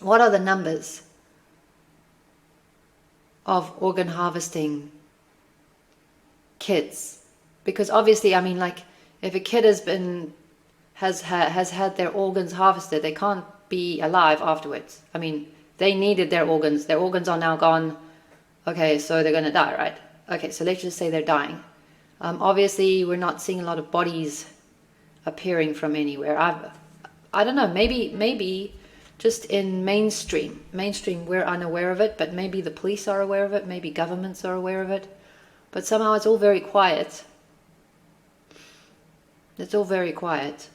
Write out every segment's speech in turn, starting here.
what are the numbers of organ harvesting kids? Because obviously, I mean, like, if a kid has had their organs harvested, they can't be alive afterwards. I mean, they needed their organs are now gone. Okay, so they're going to die, right? Okay, so let's just say they're dying. Obviously, we're not seeing a lot of bodies appearing from anywhere. I don't know, maybe just in mainstream we're unaware of it, but maybe the police are aware of it, maybe governments are aware of it, but somehow it's all very quiet. It's all very quiet.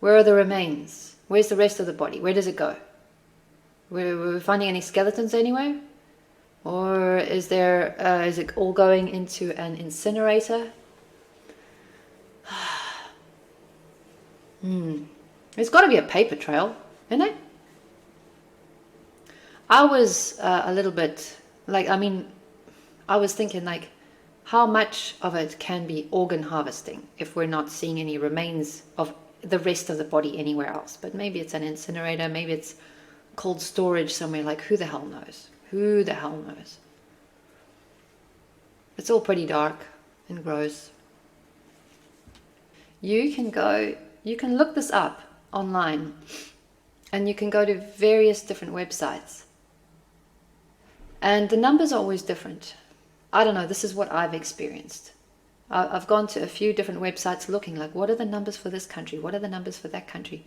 Where are the remains? Where's the rest of the body? Where does it go? Were we finding any skeletons anywhere? Or is it all going into an incinerator? There's got to be a paper trail, isn't it? I was a little bit like, I mean, I was thinking like, how much of it can be organ harvesting if we're not seeing any remains of the rest of the body anywhere else? But maybe it's an incinerator, maybe it's cold storage somewhere, like who the hell knows? Who the hell knows? It's all pretty dark and gross. You can look this up online, and you can go to various different websites. And the numbers are always different. I don't know, this is what I've experienced. I've gone to a few different websites looking like, what are the numbers for this country? What are the numbers for that country?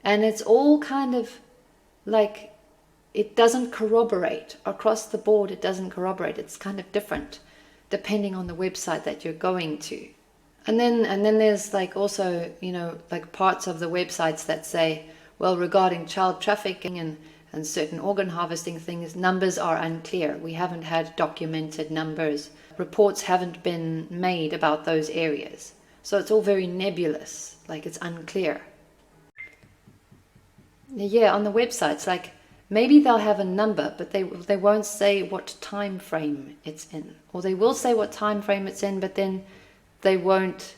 And it's all kind of like, it doesn't corroborate. Across the board, it doesn't corroborate. It's kind of different depending on the website that you're going to. And then there's like also, you know, like parts of the websites that say, well, regarding child trafficking and certain organ harvesting things, numbers are unclear. We haven't had documented numbers. Reports haven't been made about those areas. So it's all very nebulous, like it's unclear. Yeah, on the websites, like maybe they'll have a number, but they won't say what time frame it's in. Or they will say what time frame it's in, but then they won't,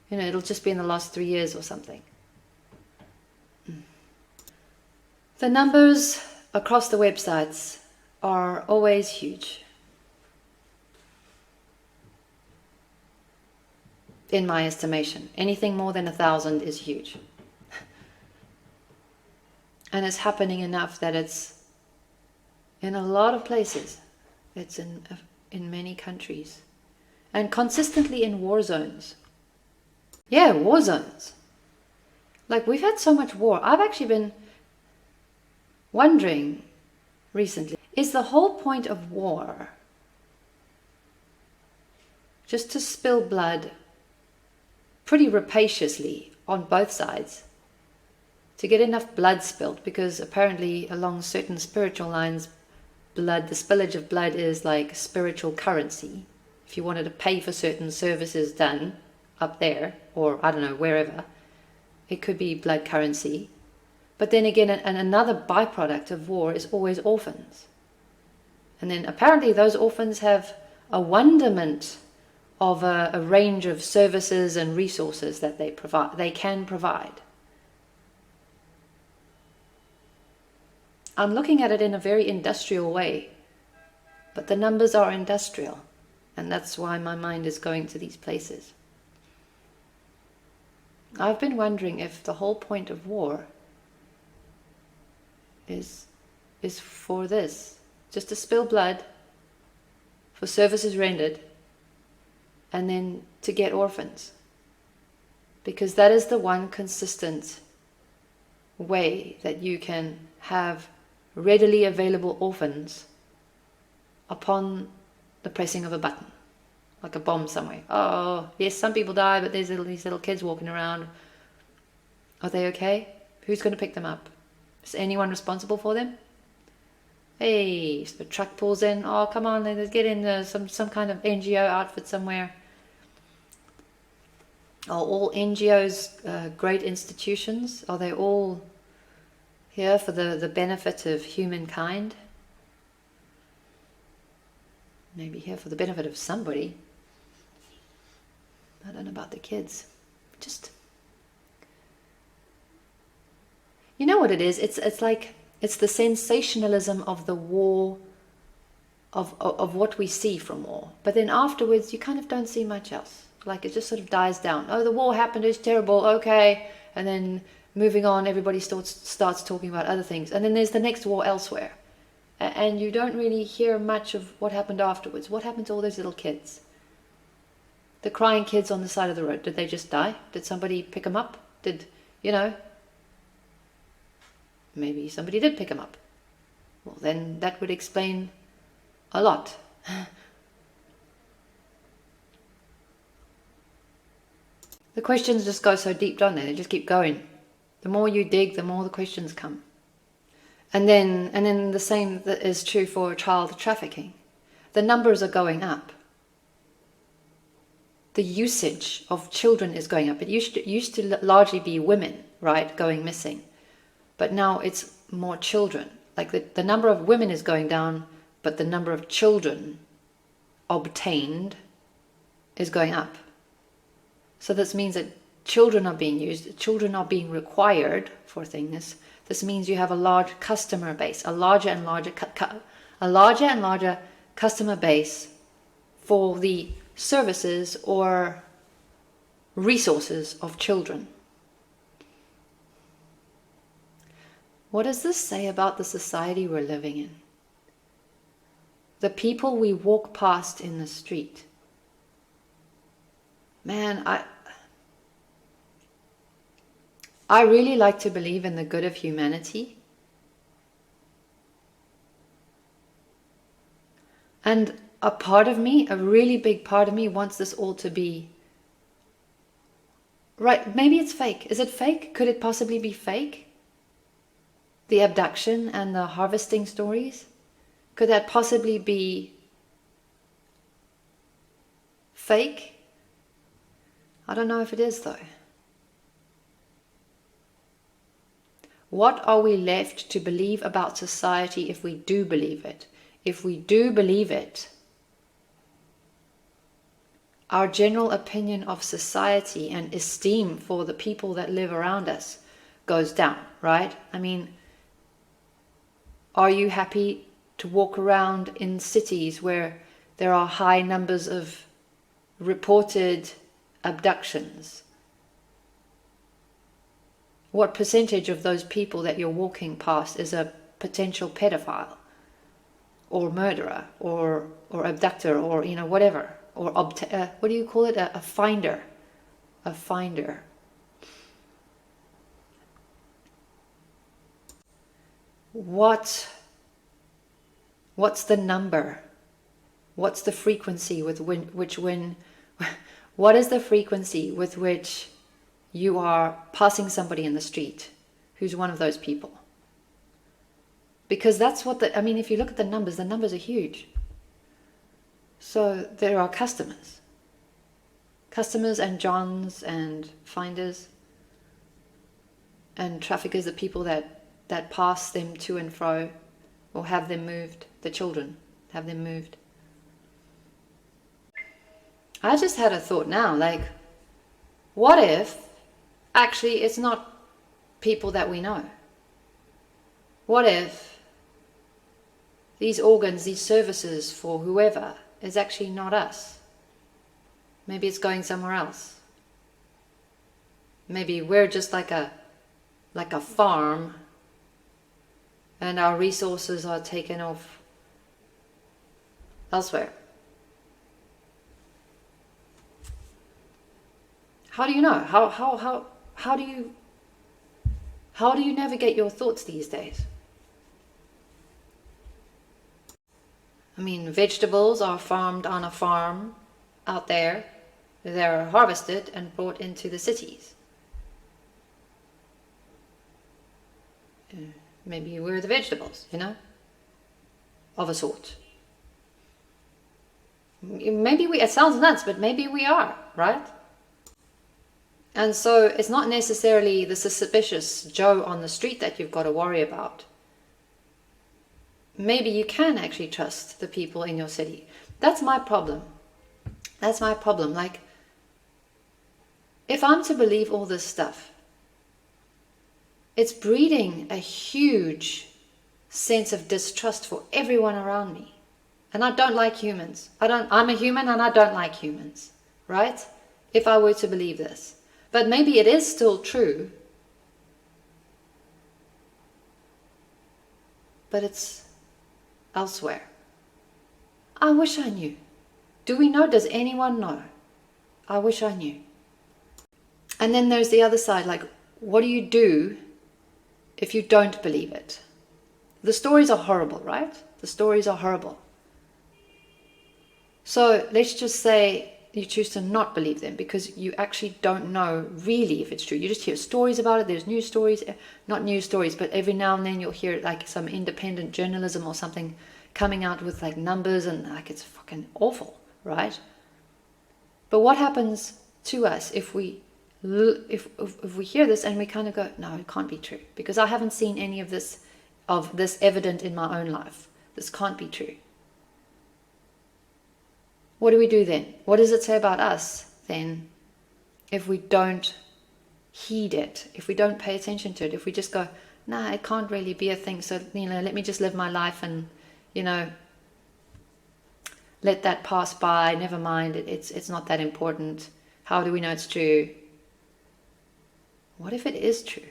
you know, it'll just be in the last 3 years or something. The numbers across the websites are always huge, in my estimation. Anything more than 1,000 is huge. And it's happening enough that it's in a lot of places. It's in many countries. And consistently in war zones. Yeah, war zones. Like, we've had so much war. I've actually been wondering recently, is the whole point of war just to spill blood pretty rapaciously on both sides, to get enough blood spilled? Because apparently along certain spiritual lines, the spillage of blood is like spiritual currency. If you wanted to pay for certain services done up there, or I don't know, wherever, it could be blood currency. But then again, another byproduct of war is always orphans. And then apparently those orphans have a wonderment of a range of services and resources that they can provide. I'm looking at it in a very industrial way, but the numbers are industrial, and that's why my mind is going to these places. I've been wondering if the whole point of war is for this, just to spill blood, for services rendered, and then to get orphans. Because that is the one consistent way that you can have readily available orphans upon the pressing of a button, like a bomb somewhere. Oh, yes, some people die, but there's these little kids walking around. Are they okay? Who's going to pick them up? Is anyone responsible for them? Hey, so the truck pulls in. Oh, come on, let's get in some kind of NGO outfit somewhere. Are all NGOs great institutions? Are they all here for the benefit of humankind? Maybe here for the benefit of somebody. I don't know about the kids. You know what it is? It's like, it's the sensationalism of the war, of what we see from war. But then afterwards, you kind of don't see much else. Like, it just sort of dies down. Oh, the war happened, it's terrible, okay. And then moving on, everybody starts talking about other things. And then there's the next war elsewhere. And you don't really hear much of what happened afterwards. What happened to all those little kids? The crying kids on the side of the road, did they just die? Did somebody pick them up? Maybe somebody did pick them up. Well, then that would explain a lot. The questions just go so deep, don't they? They just keep going. The more you dig, the more the questions come. And then the same is true for child trafficking. The numbers are going up. The usage of children is going up. It used to largely be women, right, going missing. But now it's more children. Like the number of women is going down, but the number of children obtained is going up. So this means that children are being used, children are being required for things. This means you have a large customer base, a larger and larger customer base for the services or resources of children. What does this say about the society we're living in? The people we walk past in the street. Man, I really like to believe in the good of humanity. And a part of me, a really big part of me, wants this all to be right. Maybe it's fake. Is it fake? Could it possibly be fake? The abduction and the harvesting stories? Could that possibly be fake? I don't know if it is, though. What are we left to believe about society if we do believe it? If we do believe it, our general opinion of society and esteem for the people that live around us goes down, right? I mean, are you happy to walk around in cities where there are high numbers of reported abductions? What percentage of those people that you're walking past is a potential pedophile or murderer or abductor or whatever, or what do you call it, a finder? What's the number? What's the frequency with what is the frequency with which you are passing somebody in the street who's one of those people? Because that's what if you look at the numbers are huge. So there are customers and Johns and finders and traffickers, the people that pass them to and fro or have them moved, the children have them moved. I just had a thought now, like, what if actually it's not people that we know? What if these organs, these services for whoever is actually not us? Maybe it's going somewhere else. Maybe we're just like a farm and our resources are taken off elsewhere. How do you know? How do you navigate your thoughts these days? I mean, vegetables are farmed on a farm out there. They're harvested and brought into the cities. Maybe we're the vegetables, of a sort. Maybe it sounds nuts, but maybe we are, right? And so it's not necessarily the suspicious Joe on the street that you've got to worry about. Maybe you can actually trust the people in your city. That's my problem. Like, if I'm to believe all this stuff, it's breeding a huge sense of distrust for everyone around me. And I don't like humans. I'm a human and I don't like humans, right? If I were to believe this. But maybe it is still true. But it's elsewhere. I wish I knew. Do we know? Does anyone know? I wish I knew. And then there's the other side, like, what do you do if you don't believe it? The stories are horrible, right? The stories are horrible. So let's just say you choose to not believe them because you actually don't know really if it's true. You just hear stories about it. There's news stories, not news stories, but every now and then you'll hear like some independent journalism or something coming out with like numbers and like it's fucking awful, right? But what happens to us if we hear this and we kind of go, no, it can't be true because I haven't seen any of this evident in my own life. This can't be true. What do we do then? What does it say about us then if we don't heed it, if we don't pay attention to it, if we just go, nah, it can't really be a thing, so let me just live my life and let that pass by, never mind, it's not that important. How do we know it's true? What if it is true?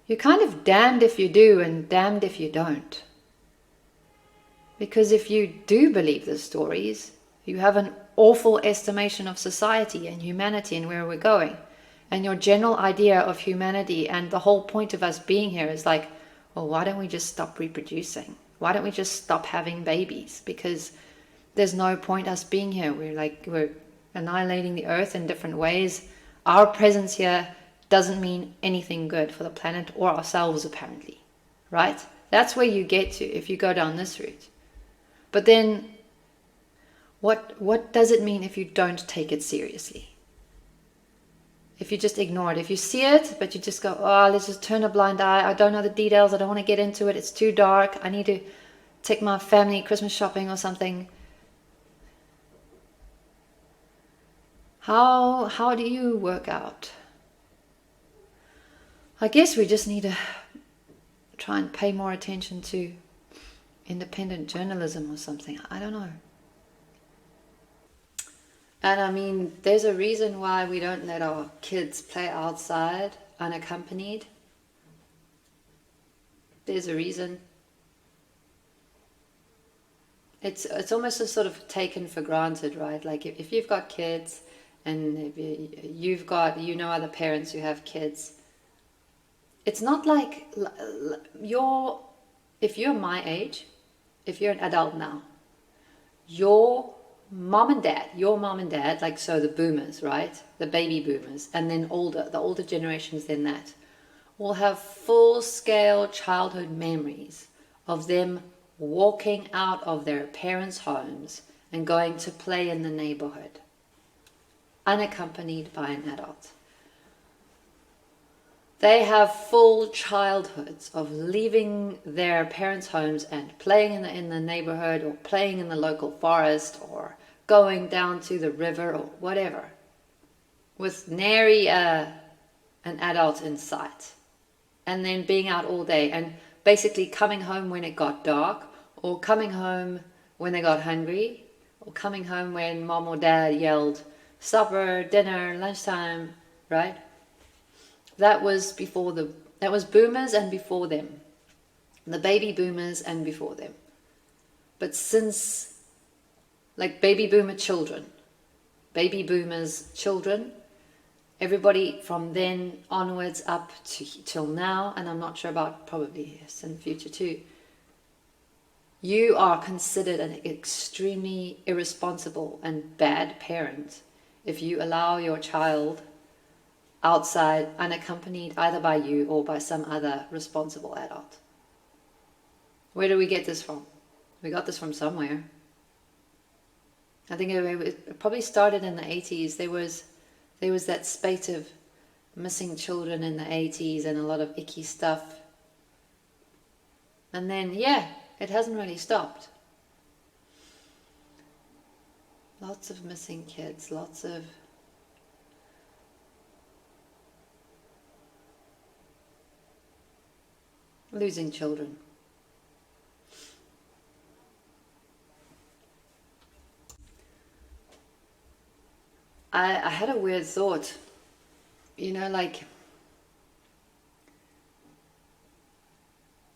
You're kind of damned if you do and damned if you don't. Because if you do believe the stories, you have an awful estimation of society and humanity and where we're going. And your general idea of humanity and the whole point of us being here is like, well, why don't we just stop reproducing? Why don't we just stop having babies? Because there's no point us being here. We're annihilating the earth in different ways. Our presence here doesn't mean anything good for the planet or ourselves, apparently. Right? That's where you get to if you go down this route. But then, what does it mean if you don't take it seriously? If you just ignore it, if you see it, but you just go, oh, let's just turn a blind eye. I don't know the details. I don't want to get into it. It's too dark. I need to take my family Christmas shopping or something. How do you work out? I guess we just need to try and pay more attention to independent journalism or something. I don't know. And I mean, there's a reason why we don't let our kids play outside unaccompanied. There's a reason. It's almost a sort of taken for granted, right? Like if you've got kids and if you've got, other parents who have kids, it's not like if you're my age, if you're an adult now, your mom and dad, like so the boomers, right? The baby boomers, and then the older generations than that, will have full-scale childhood memories of them walking out of their parents' homes and going to play in the neighborhood, unaccompanied by an adult. They have full childhoods of leaving their parents' homes and playing in the neighborhood or playing in the local forest or going down to the river or whatever, with nary an adult in sight. And then being out all day and basically coming home when it got dark or coming home when they got hungry or coming home when mom or dad yelled, supper, dinner, lunchtime, right? That was boomers and before them. The baby boomers and before them. But since, like baby boomer children, baby boomers children, everybody from then onwards up till now, and I'm not sure about probably yes in the future too, you are considered an extremely irresponsible and bad parent if you allow your child outside unaccompanied either by you or by some other responsible adult. Where do we get this from? We got this from somewhere. I think it probably started in the 80s. There was that spate of missing children in the 80s and a lot of icky stuff. And then, it hasn't really stopped. Lots of missing kids, lots of losing children. I had a weird thought, you know, like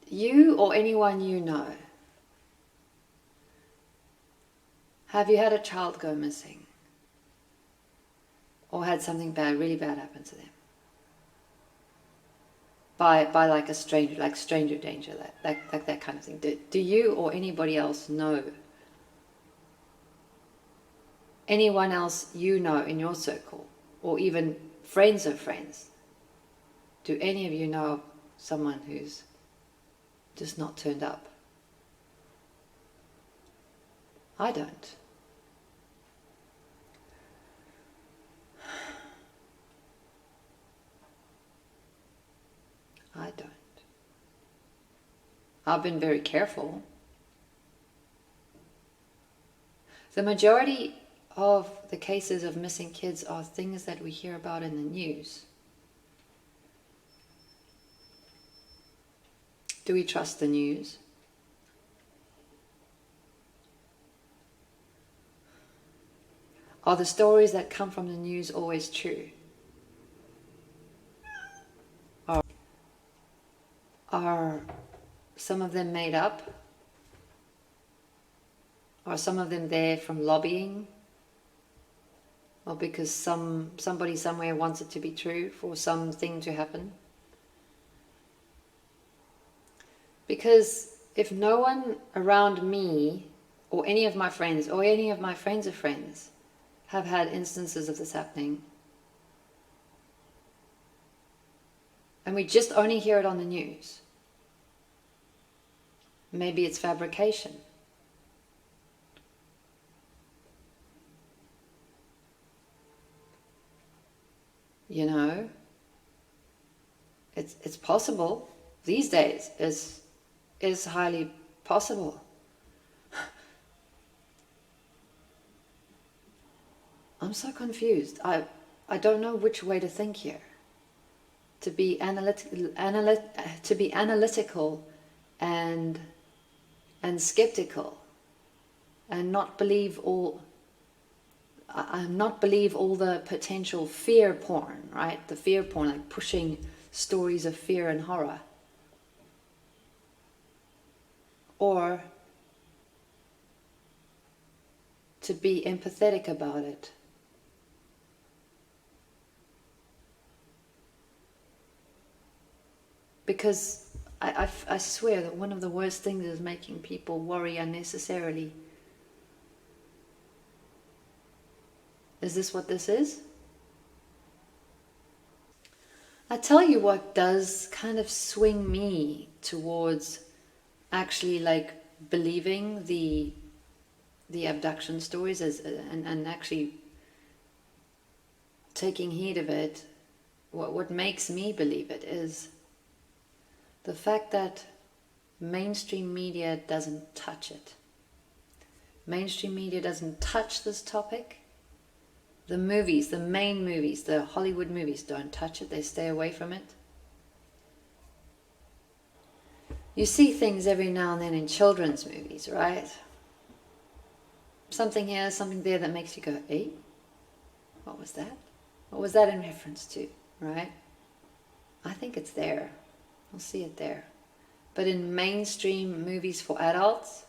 you or anyone you know, have you had a child go missing? Or had something bad, really bad happen to them? By like a stranger, like stranger danger, like that kind of thing. Do you or anybody else know? Anyone else you know in your circle, or even friends of friends? Do any of you know someone who's just not turned up? I don't. I don't. I've been very careful. The majority of the cases of missing kids are things that we hear about in the news. Do we trust the news? Are the stories that come from the news always true? Are some of them made up? Are some of them there from lobbying? Or because somebody somewhere wants it to be true for something to happen? Because if no one around me or any of my friends or any of my friends of friends have had instances of this happening, and we just only hear it on the news, maybe it's fabrication. You know, it's possible these days. Is highly possible. I'm so confused. I don't know which way to think here. To be analytical and skeptical, and not believe all the potential fear porn, right? The fear porn, like pushing stories of fear and horror. Or to be empathetic about it. Because I swear that one of the worst things is making people worry unnecessarily. Is this what this is? I tell you what does kind of swing me towards actually like believing the abduction stories and actually taking heed of it. What makes me believe it is the fact that mainstream media doesn't touch it. Mainstream media doesn't touch this topic. The movies, the main movies, the Hollywood movies don't touch it. They stay away from it. You see things every now and then in children's movies, right? Something here, something there that makes you go, eh? What was that? What was that in reference to, right? I think it's there. I'll see it there. But in mainstream movies for adults,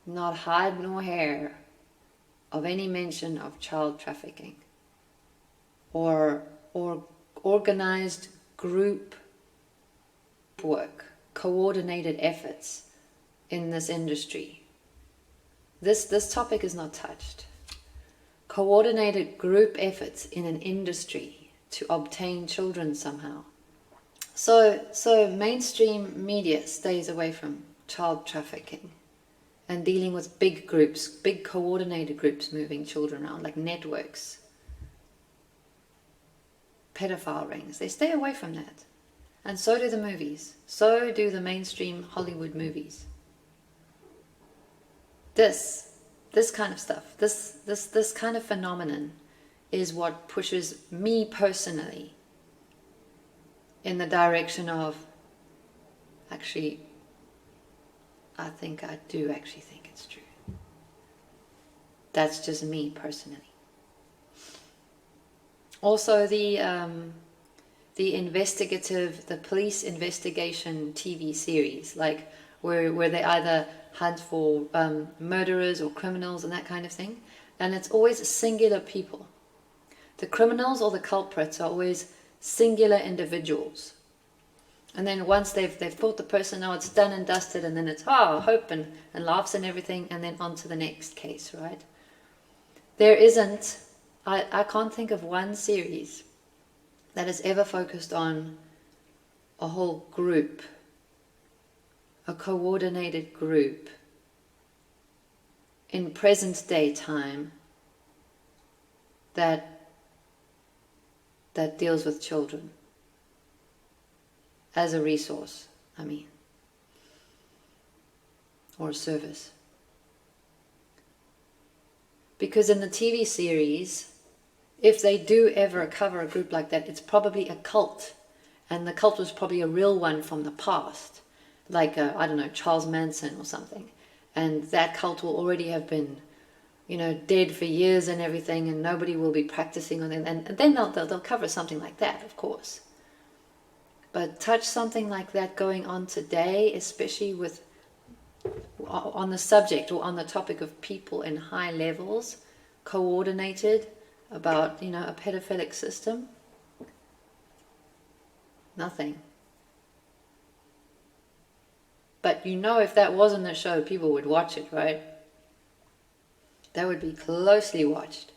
not hide nor hair of any mention of child trafficking or organized group work, coordinated efforts in this industry. This topic is not touched. Coordinated group efforts in an industry to obtain children somehow. So mainstream media stays away from child trafficking and dealing with big groups, big coordinated groups moving children around, like networks, pedophile rings. They stay away from that. And so do the movies. So do the mainstream Hollywood movies. This kind of stuff, this kind of phenomenon is what pushes me personally in the direction of Actually, I do actually think it's true. That's just me personally. Also, the police investigation TV series, like where they either hunt for murderers or criminals and that kind of thing, and it's always singular people. The criminals or the culprits are always singular individuals. And then once they've thought the person, oh, it's done and dusted, and then it's hope and laughs and everything, and then on to the next case, right? There isn't, I can't think of one series that has ever focused on a whole group, a coordinated group in present day time that deals with children as a resource, or a service. Because in the TV series, if they do ever cover a group like that, it's probably a cult. And the cult was probably a real one from the past. Like, I don't know, Charles Manson or something. And that cult will already have been, dead for years and everything, and nobody will be practicing on it. And then they'll cover something like that, of course. But touch something like that going on today, especially on the subject or on the topic of people in high levels, coordinated about, a pedophilic system. Nothing. But if that wasn't a show, people would watch it, right? That would be closely watched.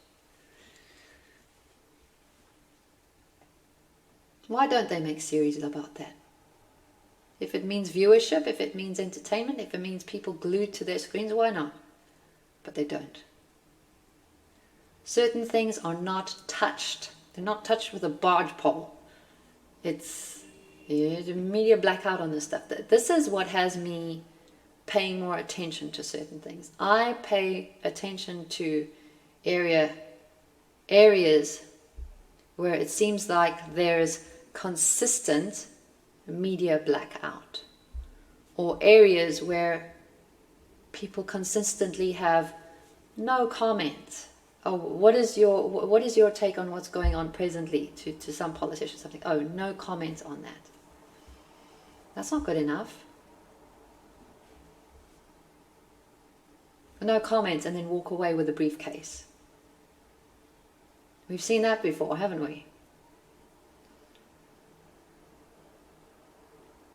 Why don't they make series about that? If it means viewership, if it means entertainment, if it means people glued to their screens, why not? But they don't. Certain things are not touched. They're not touched with a barge pole. It's the media blackout on this stuff. This is what has me paying more attention to certain things. I pay attention to areas where it seems like there's consistent media blackout, or areas where people consistently have no comment. Oh, what is your take on what's going on presently to some politician? Something. Oh, no comment on that. That's not good enough. No comments and then walk away with a briefcase. We've seen that before, haven't we?